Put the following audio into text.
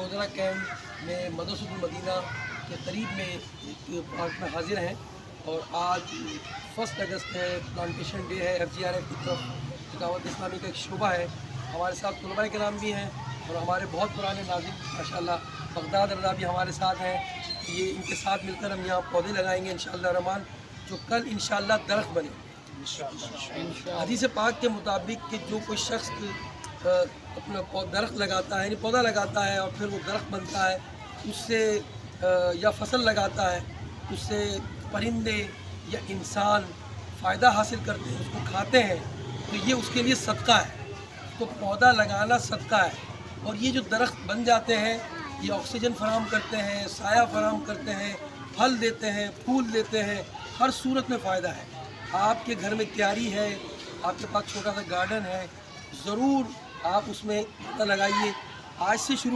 खोदरा camp में मदरसतुल Medina के करीब में एक पार्क में हाजिर हैं और आज 1 अगस्त है, प्लांटेशन डे है। FGRF की तरफ दावत इस्लामी का एक शोबा है। हमारे साथ तलबा किराम भी हैं और हमारे बहुत पुराने नाज़िम माशाल्लाह बगदाद रज़ा भी हमारे साथ हैं। ये इनके साथ मिलकर हम यहाँ पौधे लगाएंगे इंशाअल्लाह रहमान, जो कल इंशाअल्लाह दरख्त बने। हदीस पाक के मुताबिक कि जो कोई शख्स अपना दरख्त लगाता है, यानी पौधा लगाता है और फिर वो दरख्त बनता है, उससे या फसल लगाता है, उससे परिंदे या इंसान फ़ायदा हासिल करते हैं, उसको खाते हैं, तो ये उसके लिए सदका है। तो पौधा लगाना सदका है। और ये जो दरख्त बन जाते हैं, ये ऑक्सीजन फराहम करते हैं, साया फराहम करते हैं, फल देते हैं, फूल देते हैं, हर सूरत में फ़ायदा है। आपके घर में क्यारी है, आपके पास छोटा सा गार्डन है, ज़रूर आप उसमें पौधा लगाइए। आज से शुरू